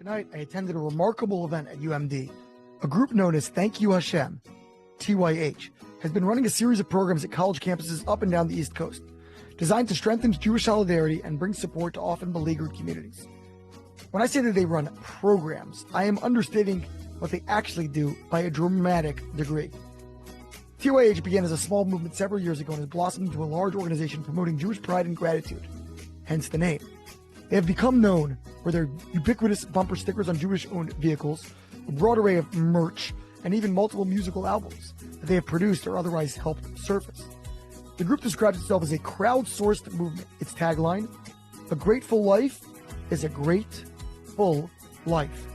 Tonight, I attended a remarkable event at UMD. A group known as Thank You Hashem, TYH, has been running a series of programs at college campuses up and down the East Coast, designed to strengthen Jewish solidarity and bring support to often beleaguered communities. When I say that they run programs, I am understating what they actually do by a dramatic degree. TYH began as a small movement several years ago and has blossomed into a large organization promoting Jewish pride and gratitude, hence the name. They have become known for their ubiquitous bumper stickers on Jewish-owned vehicles, a broad array of merch, and even multiple musical albums that they have produced or otherwise helped surface. The group describes itself as a crowdsourced movement. Its tagline, "A grateful life is a great, full life."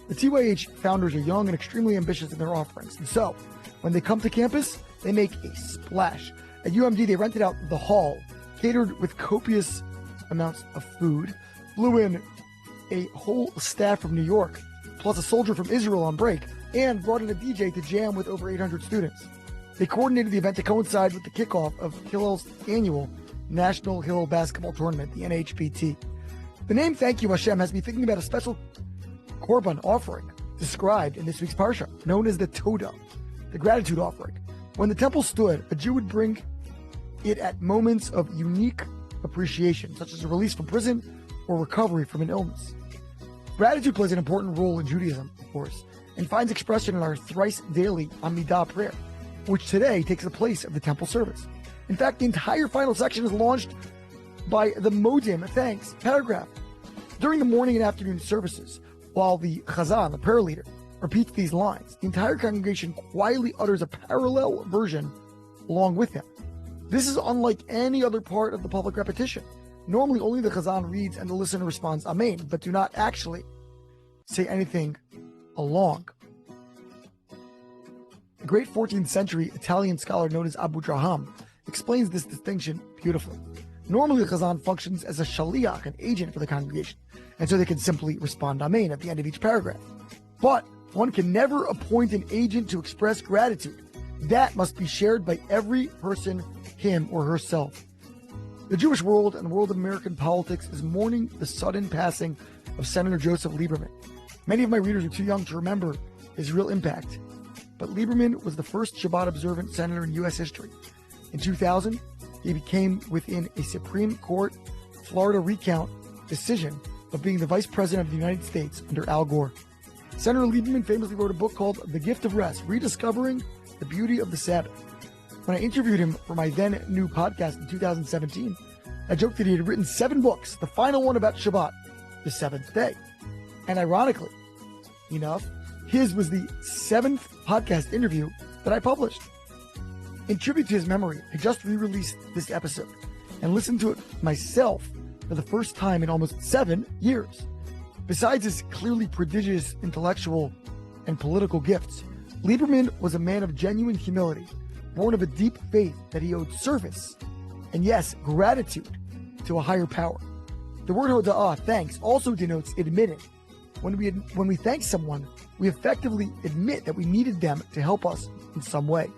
The TYH founders are young and extremely ambitious in their offerings, and so, when they come to campus, they make a splash. At UMD, they rented out the hall, catered with copious amounts of food, flew in a whole staff from New York, plus a soldier from Israel on break, and brought in a DJ to jam with over 800 students. They coordinated the event to coincide with the kickoff of Hillel's annual National Hillel Basketball Tournament, the NHBT. The name Thank You Hashem has me thinking about a special korban offering described in this week's parsha, known as the Todah, the gratitude offering. When the temple stood, a Jew would bring it at moments of unique appreciation, such as a release from prison or recovery from an illness. Gratitude plays an important role in Judaism, of course, and finds expression in our thrice daily Amidah prayer, which today takes the place of the temple service. In fact, the entire final section is launched by the Modim thanks paragraph. During the morning and afternoon services, while the Chazan, the prayer leader, repeats these lines, the entire congregation quietly utters a parallel version along with him. This is unlike any other part of the public repetition. Normally, only the Chazan reads and the listener responds Amen, but do not actually say anything along. The great 14th century Italian scholar known as Abu Draham explains this distinction beautifully. Normally, the Chazan functions as a shaliach, an agent for the congregation, and so they can simply respond Amen at the end of each paragraph. But one can never appoint an agent to express gratitude. That must be shared by every person, him or herself. The Jewish world and the world of American politics is mourning the sudden passing of Senator Joseph Lieberman. Many of my readers are too young to remember his real impact, but Lieberman was the first Shabbat observant senator in U.S. history. In 2000, he became within a Supreme Court Florida recount decision of being the Vice President of the United States under Al Gore. Senator Lieberman famously wrote a book called The Gift of Rest, Rediscovering the Beauty of the Sabbath. When I interviewed him for my then new podcast in 2017, I joked that he had written 7 books, the final one about Shabbat, the 7th day. And ironically enough, his was the 7th podcast interview that I published. In tribute to his memory, I just re-released this episode and listened to it myself for the first time in almost 7 years. Besides his clearly prodigious intellectual and political gifts, Lieberman was a man of genuine humility, born of a deep faith that he owed service, and yes, gratitude, to a higher power. The word hoda'ah, thanks, also denotes admitting. When we thank someone, we effectively admit that we needed them to help us in some way.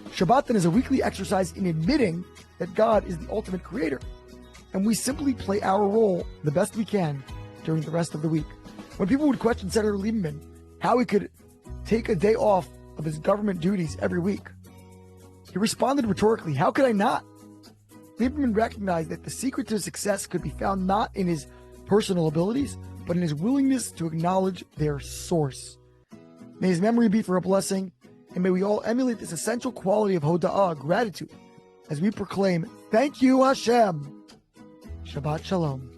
Shabbat then is a weekly exercise in admitting that God is the ultimate creator, and we simply play our role the best we can during the rest of the week. When people would question Senator Lieberman how he could take a day off of his government duties every week, he responded rhetorically, "How could I not?" Lieberman recognized that the secret to his success could be found not in his personal abilities, but in his willingness to acknowledge their source. May his memory be for a blessing, and may we all emulate this essential quality of hoda'ah, gratitude, as we proclaim, "Thank you, Hashem." Shabbat Shalom.